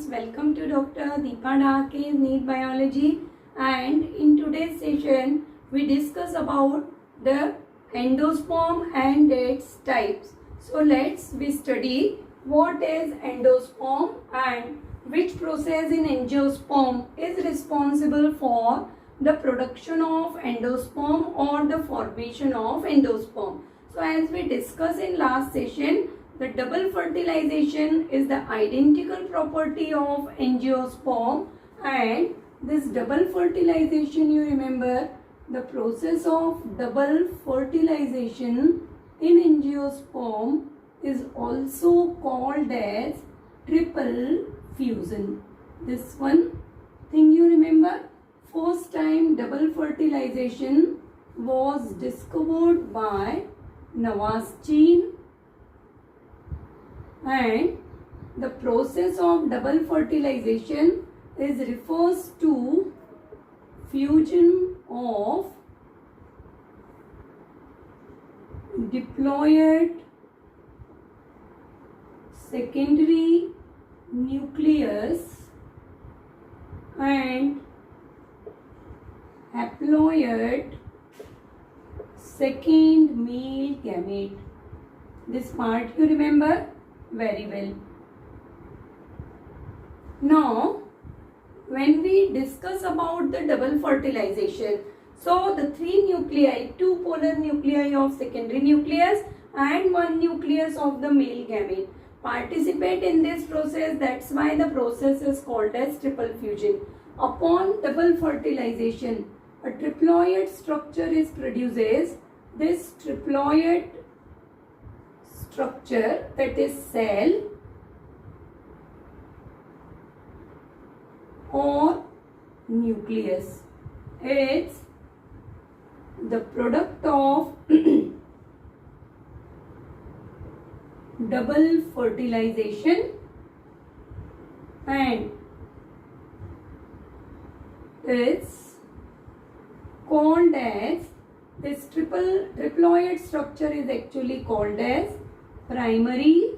welcome to Dr. Deepa Dhake's NEET Biology, and in today's session we discuss about the endosperm and its types. So let's study what is endosperm and which process in angiosperm is responsible for the production of endosperm or the formation of endosperm. So as we discussed in last session, the double fertilization is the identical property of angiosperm, and this double fertilization, you remember, the process of double fertilization in angiosperm is also called as triple fusion. This one thing you remember, first time double fertilization was discovered by Navaschin, and the process of double fertilization refers to fusion of diploid secondary nucleus and haploid second male gamete. This part you remember very well. Now, when we discuss about the double fertilization, so the three nuclei, two polar nuclei of secondary nucleus and one nucleus of the male gamete participate in this process. That's why the process is called as triple fusion. Upon double fertilization, a triploid structure is produces. This triploid structure, that is cell or nucleus, it's the product of double fertilization, and it's called as, this triploid structure is actually called as primary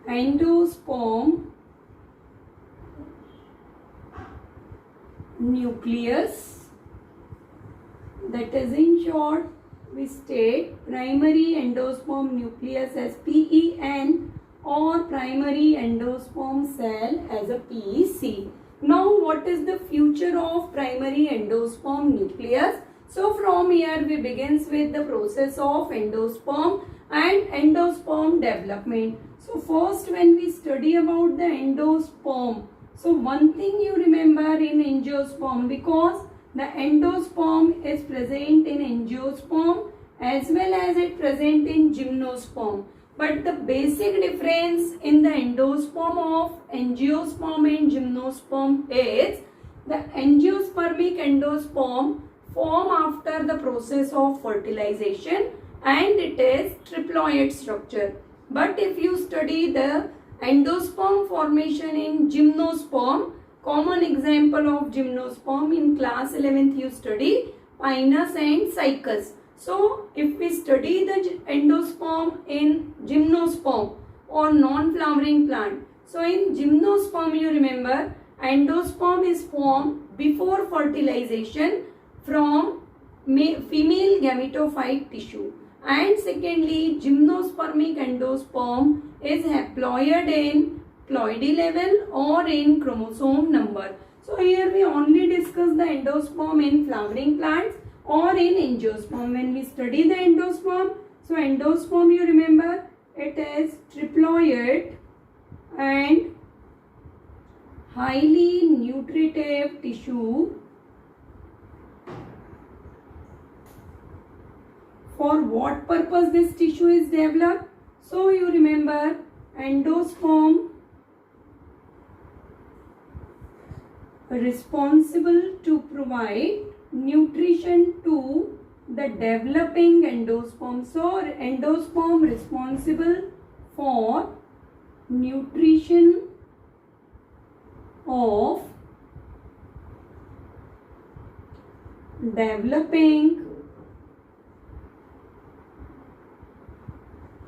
endosperm nucleus. That is, in short, we state primary endosperm nucleus as PEN or primary endosperm cell as a PEC. Now, what is the future of primary endosperm nucleus? So, from here we begins with the process of endosperm and endosperm development. So, first when we study about the endosperm, so one thing you remember in angiosperm, because the endosperm is present in angiosperm as well as it present in gymnosperm. But the basic difference in the endosperm of angiosperm and gymnosperm is the angiospermic endosperm form after the process of fertilization and it is triploid structure. But if you study the endosperm formation in gymnosperm, common example of gymnosperm in class 11th you study Pinus and Cycas. So, if we study the endosperm in gymnosperm or non-flowering plant, so in gymnosperm you remember endosperm is formed before fertilization from female gametophyte tissue, and secondly gymnospermic endosperm is haploid in ploidy level or in chromosome number. So, here we only discuss the endosperm in flowering plants or in angiosperm. When we study the endosperm, so endosperm you remember it is triploid and highly nutritive tissue. For what purpose this tissue is developed? So you remember endosperm responsible to provide nutrition to the developing endosperm. So endosperm responsible for nutrition of developing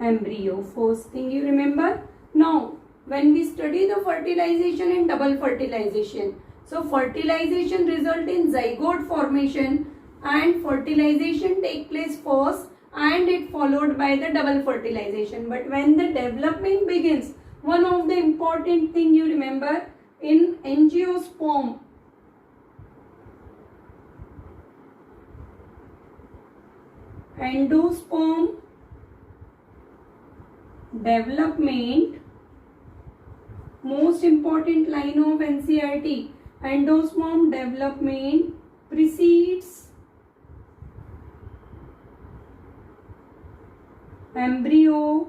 embryo. First thing you remember. Now when we study the fertilization and double fertilization. So fertilization result in zygote formation and fertilization take place first and it followed by the double fertilization. But when the development begins, one of the important thing you remember in angiosperm, endosperm development, most important line of NCERT, endosperm development precedes embryo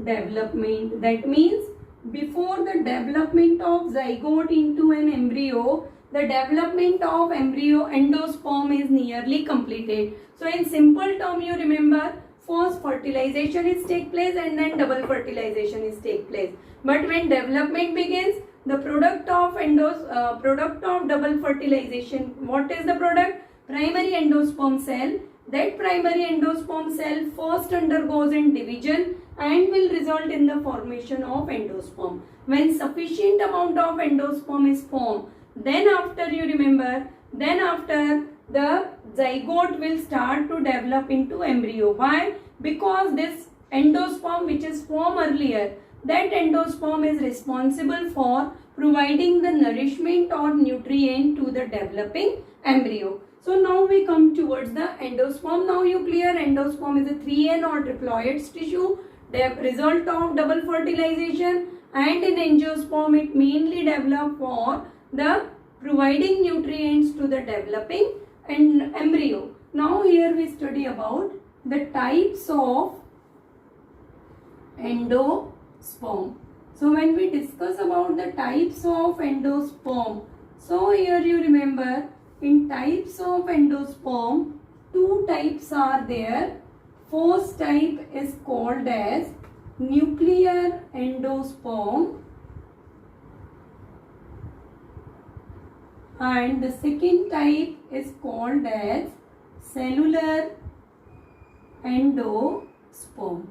development. That means before the development of zygote into an embryo, the development of embryo endosperm is nearly completed. So in simple term, you remember, first fertilization is take place and then double fertilization is take place. But when development begins, the product of double fertilization, what is the product? Primary endosperm cell. That primary endosperm cell first undergoes in division and will result in the formation of endosperm. When sufficient amount of endosperm is formed, then after you remember, then after the zygote will start to develop into embryo. Why? Because this endosperm which is formed earlier, that endosperm is responsible for providing the nourishment or nutrient to the developing embryo. So now we come towards the endosperm. Now you clear endosperm is a 3N or triploid tissue, the result of double fertilization, and in angiosperm it mainly develop for the providing nutrients to the developing embryo. Now here we study about the types of endosperm. So when we discuss about the types of endosperm, so here you remember, in types of endosperm, two types are there. First type is called as nuclear endosperm and the second type is called as cellular endosperm.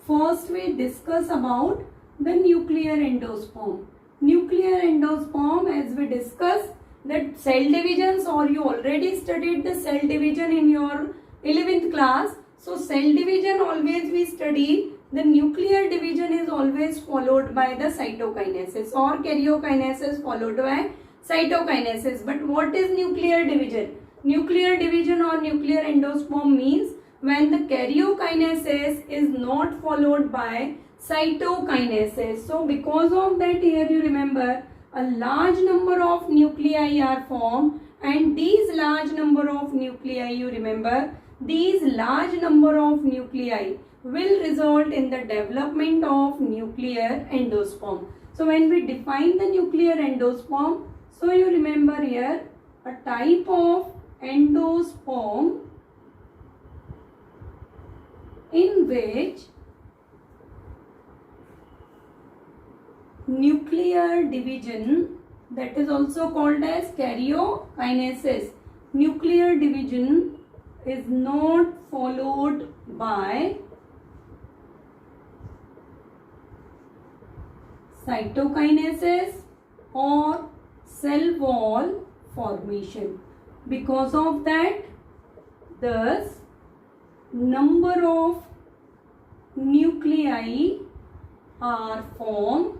First we discuss about the nuclear endosperm. Nuclear endosperm, as we discussed, that cell divisions, or you already studied the cell division in your 11th class. So cell division always we study, the nuclear division is always followed by the cytokinesis or karyokinesis followed by cytokinesis. But what is nuclear division? Nuclear division or nuclear endosperm means when the karyokinesis is not followed by cytokinesis. So because of that, here you remember, a large number of nuclei are formed, and these large number of nuclei, you remember, these large number of nuclei will result in the development of nuclear endosperm. So when we define the nuclear endosperm, so you remember here, a type of endosperm in which nuclear division, that is also called as karyokinesis, nuclear division is not followed by cytokinesis or cell wall formation. Because of that, thus number of nuclei are formed,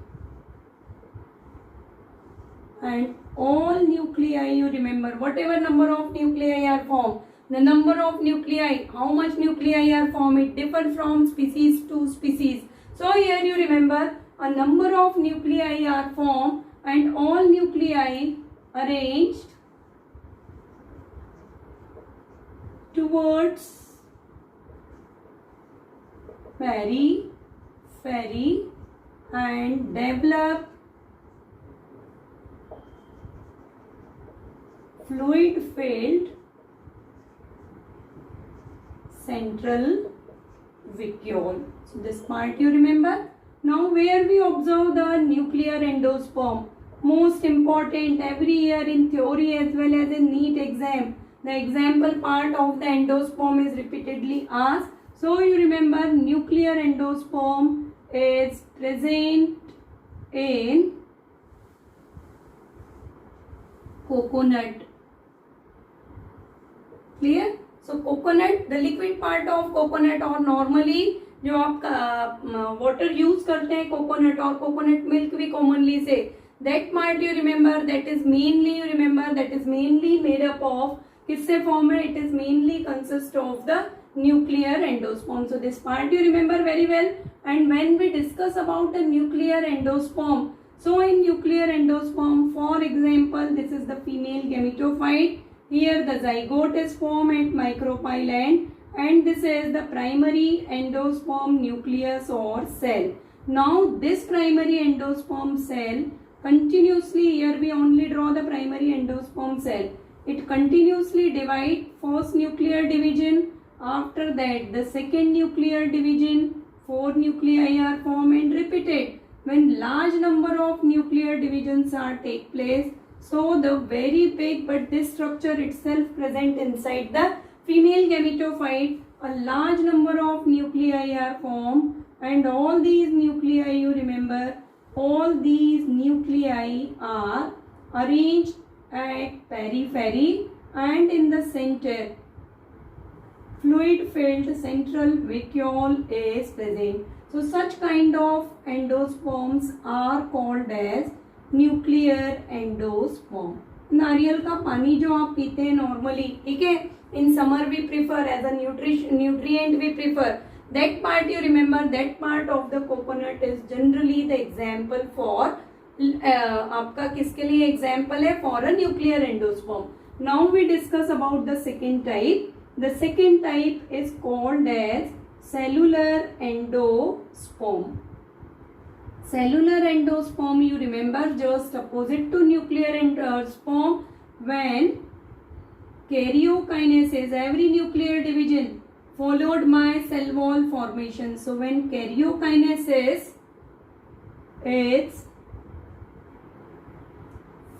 and all nuclei, you remember, whatever number of nuclei are formed, the number of nuclei, how much nuclei are formed, it differs from species to species. So here you remember, a number of nuclei are formed and all nuclei arranged towards periphery and develop fluid filled central vacuole. So this part you remember. Now where we observe the nuclear endosperm, most important, every year in theory as well as in NEET exam, the example part of the endosperm is repeatedly asked. So you remember, nuclear endosperm is present in coconut. Clear? So coconut, the liquid part of coconut, और normally जो आप water use करते हैं coconut और coconut milk भी commonly से, that part you remember, that is mainly made up of, किससे form है? It is mainly consist of the nuclear endosperm. So this part you remember very well. And when we discuss about the nuclear endosperm, so in nuclear endosperm, for example, this is the female gametophyte. Here the zygote is formed at micropyle end, and this is the primary endosperm nucleus or cell. Now this primary endosperm cell continuously, here we only draw the primary endosperm cell. It continuously divide, first nuclear division, after that the second nuclear division, 4 nuclei are formed and repeated. When large number of nuclear divisions are take place, so the very big, but this structure itself present inside the female gametophyte, a large number of nuclei are formed, and all these nuclei, you remember, all these nuclei are arranged at periphery, and in the center fluid filled central vacuole is present. So such kind of endosperms are called as nuclear endosperm. नारियल का पानी जो आप पीते हैं normally, ठीक है, in summer we prefer as a nutrient we prefer, that part you remember, that part of the coconut is generally the example for, आपका किसके लिए एग्जाम्पल है? For a nuclear endosperm. Now we discuss about the second type. The second type is called as cellular endosperm. Cellular endosperm, you remember, just opposite to nuclear endosperm, when karyokinesis, every nuclear division followed by cell wall formation. So when karyokinesis is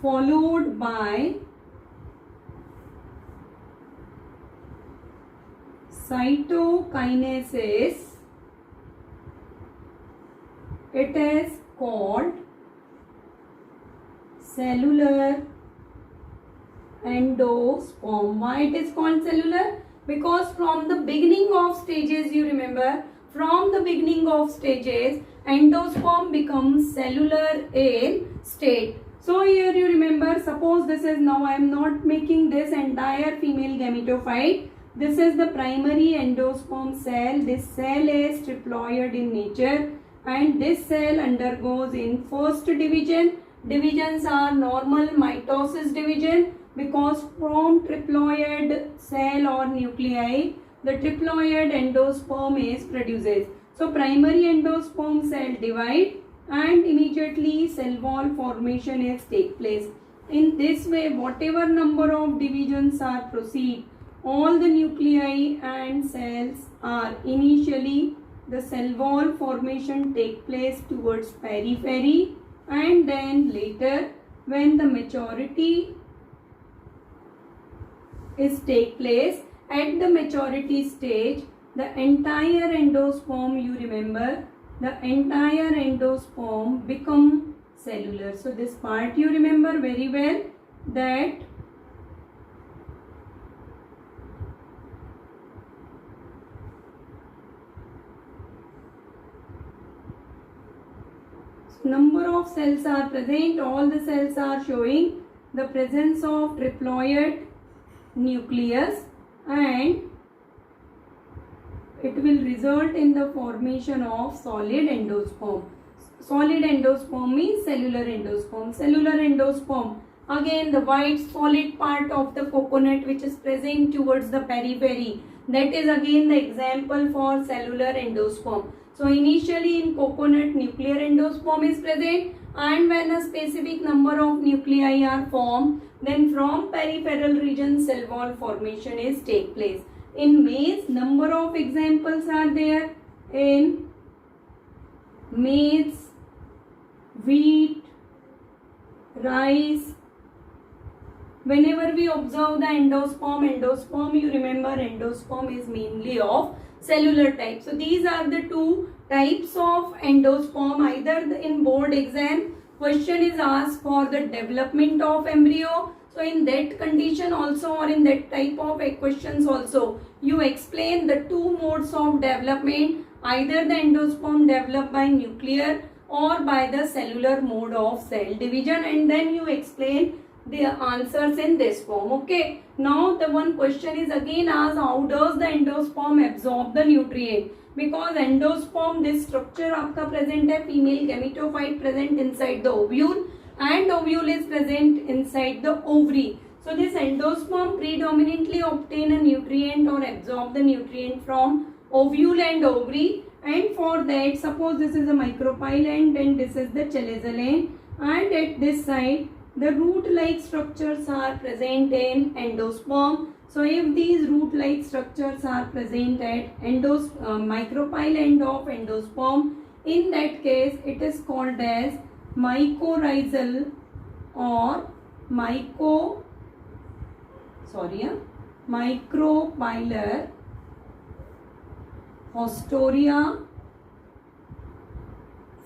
followed by cytokinesis, it is called cellular endosperm. Why it is called cellular? Because from the beginning of stages, you remember, from the beginning of stages, endosperm becomes cellular in state. So here you remember, suppose this is, now I am not making this entire female gametophyte. This is the primary endosperm cell. This cell is triploid in nature, and this cell undergoes in first division. Divisions are normal mitosis division, because from triploid cell or nuclei, the triploid endosperm is produced. So primary endosperm cell divide, and immediately cell wall formation is take place. In this way, whatever number of divisions are proceed, all the nuclei and cells are initially, the cell wall formation take place towards periphery, and then later when the maturity is take place, at the maturity stage, the entire endosperm, you remember, the entire endosperm become cellular. So this part you remember very well, that number of cells are present, all the cells are showing the presence of triploid nucleus, and it will result in the formation of solid endosperm. Solid endosperm means cellular endosperm. Cellular endosperm, again the white solid part of the coconut which is present towards the periphery, that is again the example for cellular endosperm. So initially in coconut nuclear endosperm is present, and when a specific number of nuclei are formed, then from peripheral region cell wall formation is take place. In maize, number of examples are there. In maize, wheat, rice. Whenever we observe the endosperm, you remember endosperm is mainly of cellular type. So these are the two types of endosperm. Either in board exam question is asked for the development of embryo. So in that condition also, or in that type of questions also, you explain the two modes of development, either the endosperm developed by nuclear or by the cellular mode of cell division, and then you explain the answers in this form. Okay. Now the one question is again asked, how does the endosperm absorb the nutrient? Because endosperm, this structure आपका present है, female gametophyte present inside the ovule and ovule is present inside the ovary. So this endosperm predominantly obtain a nutrient or absorb the nutrient from ovule and ovary, and for that, suppose this is a micropyle end and this is the chalazal end, and at this side the root-like structures are present in endosperm. So if these root-like structures are present at micropyle end of endosperm, in that case it is called as mycorrhizal or micropylar haustoria,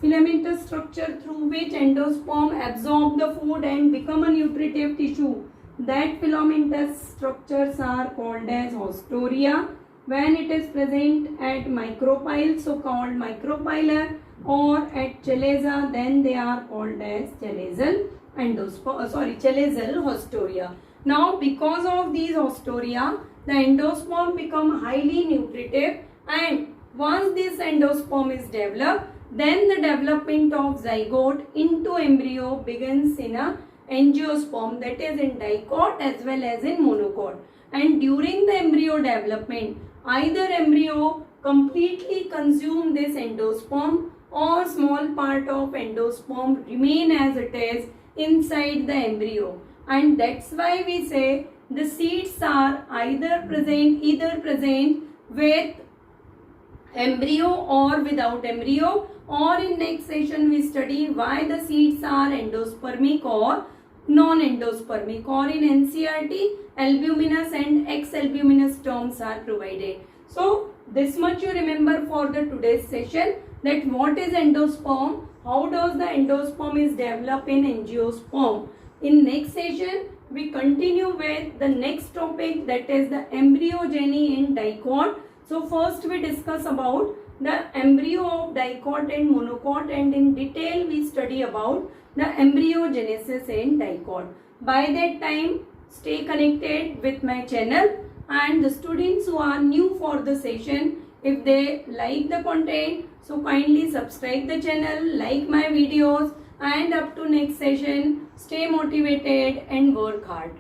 filamentous structure through which endosperm absorb the food and become a nutritive tissue. That filamentous structures are called as haustoria. When it is present at micropyle, so called micropylar, or at chalaza, then they are called as chalazal haustoria. Now because of these haustoria, the endosperm become highly nutritive, and once this endosperm is developed, then the development of zygote into embryo begins in a angiosperm, that is in dicot as well as in monocot. And during the embryo development, either embryo completely consume this endosperm or small part of endosperm remain as it is inside the embryo. And that's why we say the seeds are either present with embryo or without embryo, or in next session we study why the seeds are endospermic or non-endospermic, or in NCERT albuminous and ex-albuminous terms are provided. So this much you remember for the today's session, that what is endosperm, how does the endosperm is developed in angiosperm. In next session we continue with the next topic, that is the embryogeny in dicot. So first we discuss about the embryo of dicot and monocot, and in detail we study about the embryogenesis in dicot. By that time, stay connected with my channel, and the students who are new for the session, if they like the content, so kindly subscribe the channel, like my videos, and up to next session, stay motivated and work hard.